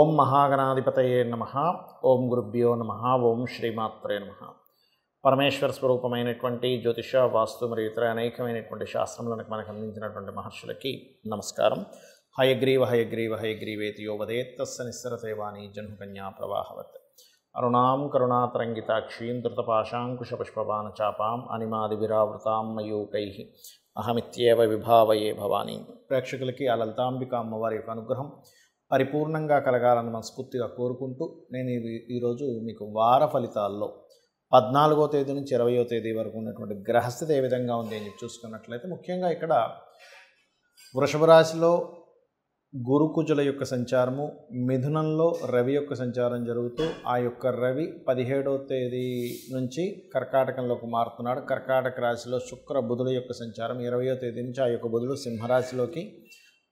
ఓం మహాగణాధిపతయే నమః. ఓం గురుభ్యో నమః. ఓం శ్రీమాత్రే నమః. పరమేశ్వర స్వరూపమైనటువంటి జ్యోతిష, వాస్తు మరియు ఇతర అనేకమైనటువంటి శాస్త్రములను మనకు అందించినటువంటి మహర్షులకి నమస్కారం. హయగ్రీవ హయగ్రీవ హయగ్రీవేతి యో వదేత్ తస్య నిస్సరసేవాని జన్మకన్యా ప్రవాహవత్. అరుణాం కరుణాతరంగితాక్షీం ధృతపాశాంకుశపుష్పబాణచాపాం అనిమాదివిరావృతాం మయూకైః అహమిత్యేవ విభావయే భవానీ. ప్రేక్షకులకి ఆ లలితాంబిక అమ్మవారి యొక్క అనుగ్రహం పరిపూర్ణంగా కలగాలని మనస్ఫూర్తిగా కోరుకుంటూ నేను ఈరోజు మీకు వార ఫలితాల్లో 14వ తేదీ నుంచి 20వ తేదీ వరకు ఉన్నటువంటి గ్రహస్థితి ఏ విధంగా ఉంది అని చూసుకున్నట్లయితే, ముఖ్యంగా ఇక్కడ వృషభ రాశిలో గురుకుజుల యొక్క సంచారము, మిథునంలో రవి యొక్క సంచారం జరుగుతూ ఆ యొక్క రవి 17వ తేదీ నుంచి కర్కాటకంలోకి మారుతున్నాడు. కర్కాటక రాశిలో శుక్ర బుధుల యొక్క సంచారం 20వ తేదీ నుంచి ఆ యొక్క బుధుడు సింహరాశిలోకి,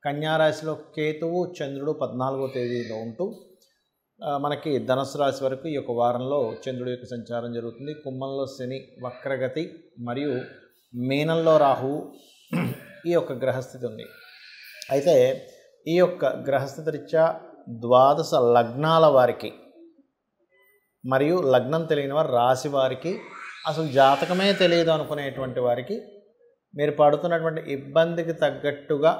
కన్యారాశిలో కేతువు చంద్రుడు 14వ తేదీలో ఉంటూ మనకి ధనుసు రాశి వరకు ఈ యొక్క వారంలో చంద్రుడి యొక్క సంచారం జరుగుతుంది. కుంభంలో శని వక్రగతి మరియు మీనంలో రాహువు ఈ యొక్క గ్రహస్థితి ఉంది. అయితే ఈ యొక్క గ్రహస్థితి రీత్యా ద్వాదశ లగ్నాల వారికి మరియు లగ్నం తెలియని వారు, రాశి వారికి, అసలు జాతకమే తెలియదు అనుకునేటువంటి వారికి మీరు పడుతున్నటువంటి ఇబ్బందికి తగ్గట్టుగా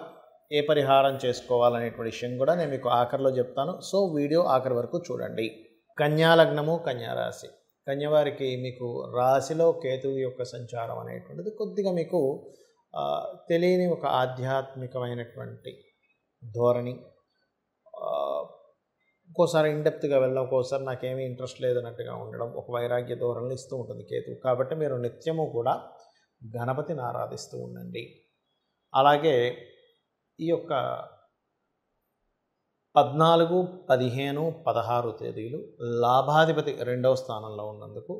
ఏ పరిహారం చేసుకోవాలనేటువంటి విషయం కూడా నేను మీకు ఆఖరిలో చెప్తాను. సో వీడియో ఆఖరి వరకు చూడండి. కన్యా లగ్నము, కన్యారాశి. కన్యవారికి మీకు రాశిలో కేతువు యొక్క సంచారం అనేటువంటిది కొద్దిగా మీకు తెలియని ఒక ఆధ్యాత్మికమైనటువంటి ధోరణి, ఒక్కోసారి ఇండెప్త్గా వెళ్ళడం, ఒక్కోసారి నాకేమీ ఇంట్రెస్ట్ లేదన్నట్టుగా ఉండడం, ఒక వైరాగ్య ధోరణిని ఇస్తూ ఉంటుంది కేతువు. కాబట్టి మీరు నిత్యము కూడా గణపతిని ఆరాధిస్తూ ఉండండి. అలాగే ఈ యొక్క 14, 15, 16 తేదీలు లాభాధిపతి 2వ స్థానంలో ఉన్నందుకు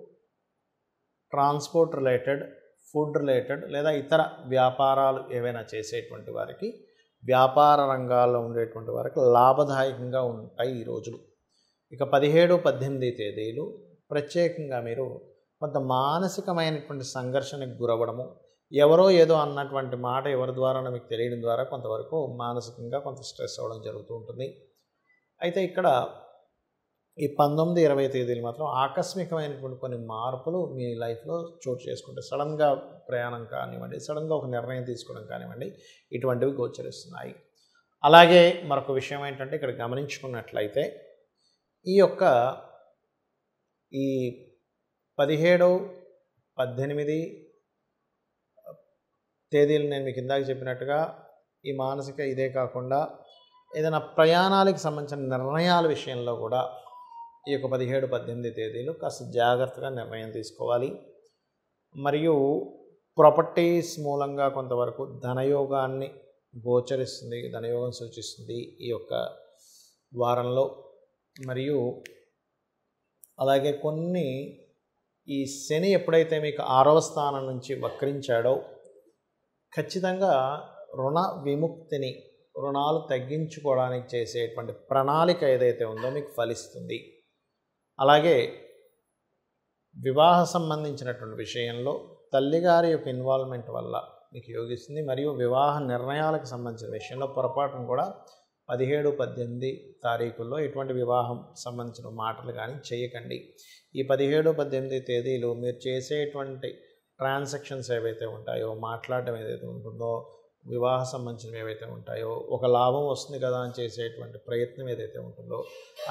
ట్రాన్స్పోర్ట్ రిలేటెడ్, ఫుడ్ రిలేటెడ్ లేదా ఇతర వ్యాపారాలు ఏవైనా చేసేటువంటి వారికి, వ్యాపార రంగాల్లో ఉండేటువంటి వారికి లాభదాయకంగా ఉంటాయి ఈ రోజులు. ఇక 17, 18 తేదీలు ప్రత్యేకంగా మీరు కొంత మానసికమైనటువంటి సంఘర్షణకు గురవ్వడము, ఎవరో ఏదో అన్నటువంటి మాట ఎవరి ద్వారా మీకు తెలియడం ద్వారా కొంతవరకు మానసికంగా కొంత స్ట్రెస్ అవ్వడం జరుగుతూ ఉంటుంది. అయితే ఇక్కడ ఈ 19, 20 తేదీలు మాత్రం ఆకస్మికమైనటువంటి కొన్ని మార్పులు మీ లైఫ్లో చోటు చేసుకుంటే, సడన్గా ప్రయాణం కానివ్వండి, సడన్గా ఒక నిర్ణయం తీసుకోవడం కానివ్వండి, ఇటువంటివి గోచరిస్తున్నాయి. అలాగే మరొక విషయం ఏంటంటే, ఇక్కడ గమనించుకున్నట్లయితే ఈ యొక్క 17, 18 తేదీలు నేను మీకు ఇందాక చెప్పినట్టుగా ఈ మానసిక ఇదే కాకుండా ఏదైనా ప్రయాణాలకు సంబంధించిన నిర్ణయాల విషయంలో కూడా ఈ యొక్క 17, 18 తేదీలు కాస్త జాగ్రత్తగా నిర్ణయం తీసుకోవాలి. మరియు ప్రాపర్టీస్ మూలంగా కొంతవరకు ధనయోగాన్ని గోచరిస్తుంది, ధనయోగం సూచిస్తుంది ఈ యొక్క వారంలో. మరియు అలాగే కొన్ని ఈ శని ఎప్పుడైతే మీకు 6వ స్థానం నుంచి వక్రించాడో ఖచ్చితంగా రుణ విముక్తిని, రుణాలు తగ్గించుకోవడానికి చేసేటువంటి ప్రణాళిక ఏదైతే ఉందో మీకు ఫలిస్తుంది. అలాగే వివాహ సంబంధించినటువంటి విషయంలో తల్లిగారి యొక్క ఇన్వాల్వ్మెంట్ వల్ల మీకు యోగిస్తుంది. మరియు వివాహ నిర్ణయాలకు సంబంధించిన విషయంలో పొరపాటును కూడా 17, 18 తారీఖుల్లో ఎటువంటి వివాహం సంబంధించిన మాటలు కానీ చేయకండి. ఈ 17, 18 తేదీలు మీరు చేసేటువంటి ట్రాన్సాక్షన్స్ ఏవైతే ఉంటాయో, మాట్లాడడం ఏదైతే ఉంటుందో, వివాహ సంబంధించినవి ఏవైతే ఉంటాయో, ఒక లాభం వస్తుంది కదా అని చేసేటువంటి ప్రయత్నం ఏదైతే ఉంటుందో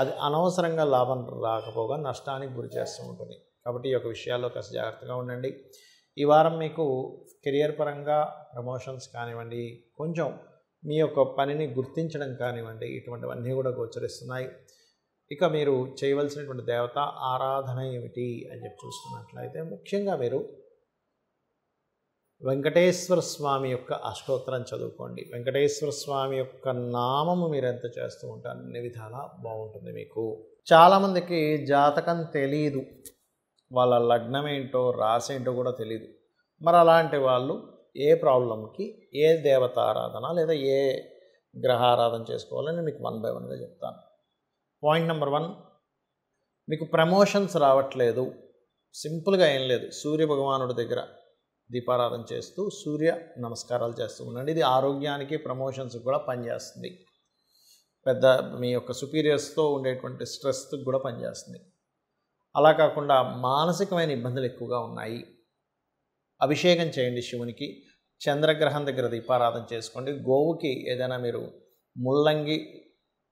అది అనవసరంగా లాభం రాకపోగా నష్టానికి గురి చేస్తూ ఉంటుంది. కాబట్టి ఈ యొక్క విషయాల్లో కాస్త జాగ్రత్తగా ఉండండి. ఈ వారం మీకు కెరియర్ పరంగా ప్రమోషన్స్ కానివ్వండి, కొంచెం మీ యొక్క పనిని గుర్తించడం కానివ్వండి, ఇటువంటివన్నీ కూడా గోచరిస్తున్నాయి. ఇక మీరు చేయవలసినటువంటి దేవత ఆరాధన ఏమిటి అని చెప్పి చూసుకున్నట్లయితే, ముఖ్యంగా మీరు వెంకటేశ్వర స్వామి యొక్క అష్టోత్తరం చదువుకోండి. వెంకటేశ్వర స్వామి యొక్క నామము మీరు ఎంత చేస్తూ ఉంటారు అన్ని విధాలా బాగుంటుంది మీకు. చాలామందికి జాతకం తెలియదు, వాళ్ళ లగ్నం ఏంటో రాశి ఏంటో కూడా తెలియదు. మరి అలాంటి వాళ్ళు ఏ ప్రాబ్లంకి ఏ దేవత ఆరాధన లేదా ఏ గ్రహ ఆరాధన చేసుకోవాలని మీకు 1 by 1గా చెప్తాను. పాయింట్ నెంబర్ 1, మీకు ప్రమోషన్స్ రావట్లేదు. సింపుల్గా ఏం లేదు, సూర్య భగవానుడి దగ్గర దీపారాధన చేస్తూ సూర్య నమస్కారాలు చేస్తూ ఉండండి. ఇది ఆరోగ్యానికి, ప్రమోషన్స్కి కూడా పనిచేస్తుంది. పెద్ద మీ యొక్క సుపీరియర్స్తో ఉండేటువంటి స్ట్రెస్కి కూడా పనిచేస్తుంది. అలా కాకుండా మానసికమైన ఇబ్బందులు ఎక్కువగా ఉన్నాయి, అభిషేకం చేయండి శివునికి. చంద్రగ్రహం దగ్గర దీపారాధన చేసుకోండి. గోవుకి ఏదైనా మీరు ముల్లంగి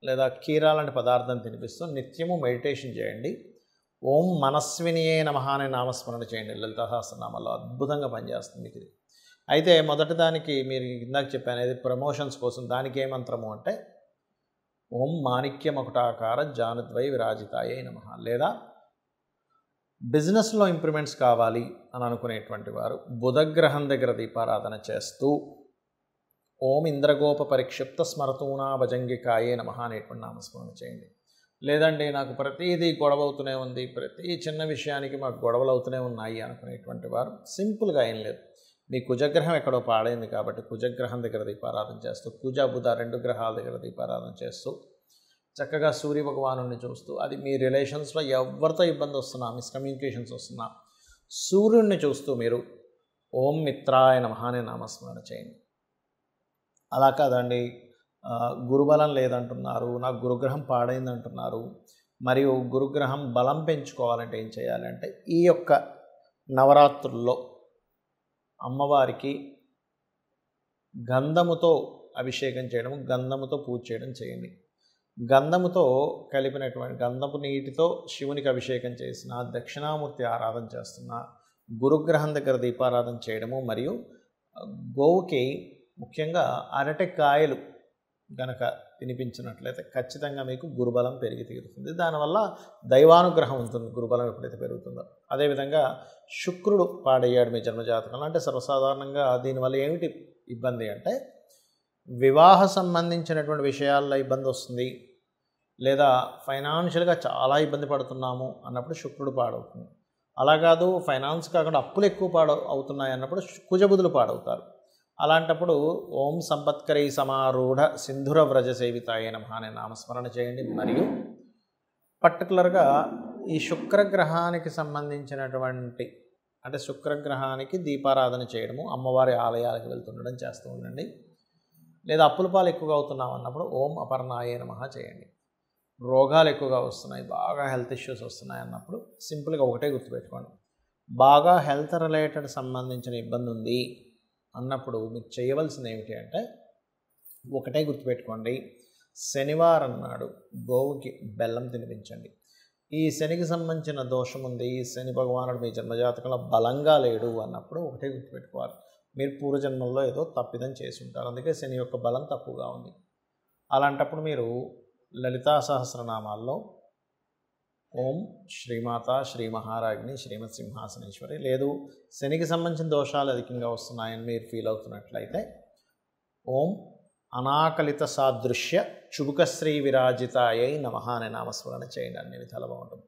లేదా కీరా లాంటి పదార్థం తినిపిస్తూ నిత్యము మెడిటేషన్ చేయండి. ఓం మనస్వినియే నమః అనే నామస్మరణ చేయండి. లలితా సహస్రనామాల్లో అద్భుతంగా పనిచేస్తుంది మీకు ఇది. అయితే మొదటి దానికి మీరు ఇందాక చెప్పాను, ఇది ప్రమోషన్స్ కోసం. దానికి ఏ మంత్రము అంటే ఓం మాణిక్యమకుటాకార జానుద్వై విరాజితాయే నమః. లేదా బిజినెస్లో ఇంప్రూవ్మెంట్స్ కావాలి అని అనుకునేటువంటి వారు బుధగ్రహం దగ్గర దీపారాధన చేస్తూ ఓం ఇంద్రగోప పరిక్షిప్త స్మరతూనా భజంగికాయే నమః అనేటువంటి నామస్మరణ చేయండి. లేదండి నాకు ప్రతిదీ గొడవ అవుతూనే ఉంది, ప్రతి చిన్న విషయానికి మాకు గొడవలు అవుతూనే ఉన్నాయి అనుకునేటువంటి వారు సింపుల్గా ఏం లేదు, మీ కుజగ్రహం ఎక్కడో పాడైంది కాబట్టి కుజగ్రహం దగ్గర దీపారాధన చేస్తూ, కుజ బుధ 2 గ్రహాల దగ్గర దీపారాధన చేస్తూ చక్కగా సూర్య భగవానుడిని చూస్తూ, అది మీ రిలేషన్స్లో ఎవరితో ఇబ్బంది వస్తున్నా, మిస్కమ్యూనికేషన్స్ వస్తున్నా సూర్యుడిని చూస్తూ మీరు ఓం మిత్రాయ నమః అనే నామస్మరణ చేయండి. అలా కాదండి, గురుబలం లేదంటున్నారు, నాకు గురుగ్రహం పాడైంది అంటున్నారు, మరియు గురుగ్రహం బలం పెంచుకోవాలంటే ఏం చేయాలంటే ఈ యొక్క నవరాత్రుల్లో అమ్మవారికి గంధముతో అభిషేకం చేయడం, గంధముతో పూజ చేయడం చేయండి. గంధముతో కలిపినటువంటి గంధపు నీటితో శివునికి అభిషేకం చేసిన, దక్షిణామూర్తి ఆరాధన చేస్తున్న, గురుగ్రహం దగ్గర దీపారాధన చేయడము, మరియు గోవుకి ముఖ్యంగా అరటికాయలు కనుక తినిపించినట్లయితే ఖచ్చితంగా మీకు గురుబలం పెరిగి తీరుతుంది. దానివల్ల దైవానుగ్రహం ఉంటుంది గురుబలం ఎప్పుడైతే పెరుగుతుందో. అదేవిధంగా శుక్రుడు పాడయ్యాడు మీ జన్మజాతకంలో అంటే సర్వసాధారణంగా దీనివల్ల ఏమిటి ఇబ్బంది అంటే వివాహ సంబంధించినటువంటి విషయాల్లో ఇబ్బంది వస్తుంది, లేదా ఫైనాన్షియల్గా చాలా ఇబ్బంది పడుతున్నాము అన్నప్పుడు శుక్రుడు పాడవుతుంది. అలా కాదు ఫైనాన్స్ కాకుండా అప్పులు ఎక్కువ అవుతున్నాయి అన్నప్పుడు కుజబుధులు పాడవుతారు. అలాంటప్పుడు ఓం సంపత్కరీ సమారూఢ సింధుర వ్రజ సేవితాయ నమః అనే నామస్మరణ చేయండి. మరియు పర్టికులర్గా ఈ శుక్రగ్రహానికి సంబంధించినటువంటి అంటే శుక్రగ్రహానికి దీపారాధన చేయడము, అమ్మవారి ఆలయాలకు వెళ్తుండడం చేస్తూ ఉండండి. లేదా అప్పుల పాలు ఎక్కువగా అవుతున్నాం అన్నప్పుడు ఓం అపర్ణాయే నమః చేయండి. రోగాలు ఎక్కువగా వస్తున్నాయి, బాగా హెల్త్ ఇష్యూస్ వస్తున్నాయి అన్నప్పుడు సింపుల్గా ఒకటే గుర్తుపెట్టుకోండి, బాగా హెల్త్ రిలేటెడ్ సంబంధించిన ఇబ్బంది ఉంది అన్నప్పుడు మీరు చేయవలసింది ఏమిటి అంటే ఒకటే గుర్తుపెట్టుకోండి, శనివారం నాడు గోవుకి బెల్లం తినిపించండి. ఈ శనికి సంబంధించిన దోషం ఉంది, ఈ శని భగవానుడు మీ జన్మజాతకంలో బలంగా లేడు అన్నప్పుడు ఒకటే గుర్తుపెట్టుకోవాలి, మీరు పూర్వజన్మల్లో ఏదో తప్పిదం చేసి ఉంటారు, అందుకే శని యొక్క బలం తక్కువగా ఉంది. అలాంటప్పుడు మీరు లలితా సహస్రనామాల్లో ఓం శ్రీమాత శ్రీ మహారాజ్ని శ్రీమత్ సింహాసనేశ్వరి, లేదు శనికి సంబంధించిన దోషాలు అధికంగా వస్తున్నాయని మీరు ఫీల్ అవుతున్నట్లయితే ఓం అనాకలిత సాదృశ్య చుబుకశ్రీ విరాజితాయై నమః అనే నామస్మరణ చేయండి. అన్ని విధాలు బాగుంటుంది.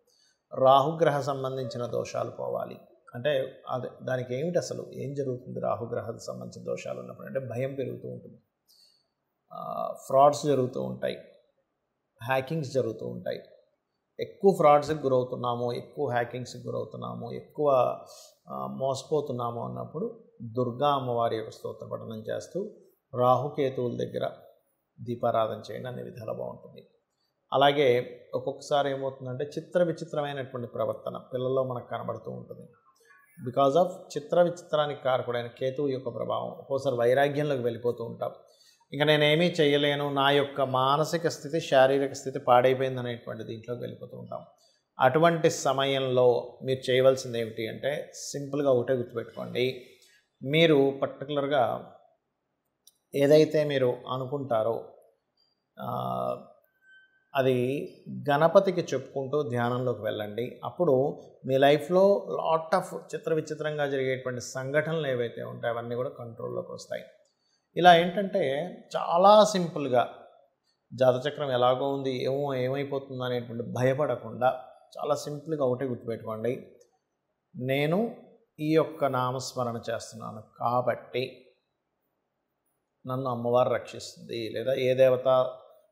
రాహుగ్రహ సంబంధించిన దోషాలు పోవాలి అంటే అదే దానికి ఏమిటి అసలు ఏం జరుగుతుంది, రాహుగ్రహానికి సంబంధించిన దోషాలు ఉన్నప్పుడు అంటే భయం పెరుగుతూ ఉంటుంది, ఫ్రాడ్స్ జరుగుతూ ఉంటాయి, హ్యాకింగ్స్ జరుగుతూ ఉంటాయి. ఎక్కువ ఫ్రాడ్స్కి గురవుతున్నాము, ఎక్కువ హ్యాకింగ్స్కి గురవుతున్నాము, ఎక్కువ మోసపోతున్నాము అన్నప్పుడు దుర్గా అమ్మవారి యొక్క స్తోత్ర పఠనం చేస్తూ రాహుకేతువుల దగ్గర దీపారాధన చేయండి. అన్ని విధాలు బాగుంటుంది. అలాగే ఒక్కొక్కసారి ఏమవుతుందంటే చిత్ర విచిత్రమైనటువంటి ప్రవర్తన పిల్లల్లో మనకు కనబడుతూ ఉంటుంది. బికాజ్ ఆఫ్ చిత్ర విచిత్రానికి కారకుడైన కేతువు యొక్క ప్రభావం ఒక్కోసారి వైరాగ్యంలోకి వెళ్ళిపోతూ ఉంటాం. ఇంకా నేనేమీ చేయలేను, నా యొక్క మానసిక స్థితి శారీరక స్థితి పాడైపోయింది అనేటువంటి దీంట్లోకి వెళ్ళిపోతూ ఉంటాం. అటువంటి సమయంలో మీరు చేయవలసింది ఏమిటి అంటే సింపుల్గా ఒకటే గుర్తుపెట్టుకోండి, మీరు పర్టికులర్గా ఏదైతే మీరు అనుకుంటారో అది గణపతికి చెప్పుకుంటూ ధ్యానంలోకి వెళ్ళండి. అప్పుడు మీ లైఫ్లో లాట్ ఆఫ్ చిత్ర విచిత్రంగా జరిగేటువంటి సంఘటనలు ఏవైతే ఉంటాయో అవన్నీ కూడా కంట్రోల్లోకి వస్తాయి. ఇలా ఏంటంటే చాలా సింపుల్గా జాతచక్రం ఎలాగో ఉంది ఏమైపోతుందో అనేటువంటి భయపడకుండా చాలా సింపుల్గా ఒకటే గుర్తుపెట్టుకోండి, నేను ఈ యొక్క నామస్మరణ చేస్తున్నాను కాబట్టి నన్ను అమ్మవారు రక్షిస్తుంది, లేదా ఏ దేవత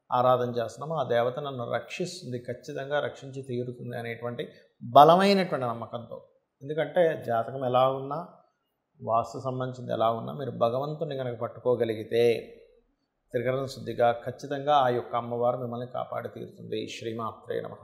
ఆరాధన చేస్తున్నామో ఆ దేవత నన్ను రక్షిస్తుంది, ఖచ్చితంగా రక్షించి తీరుతుంది అనేటువంటి బలమైనటువంటి నమ్మకంతో. ఎందుకంటే జాతకం ఎలా ఉన్నా, వాస్తు సంబంధించింది ఎలా ఉన్నా, మీరు భగవంతుని కనుక పట్టుకోగలిగితే త్రికరణ శుద్ధిగా ఖచ్చితంగా ఆ యొక్క అమ్మవారు మిమ్మల్ని కాపాడి తీరుతుంది. శ్రీమాత్రే నమః.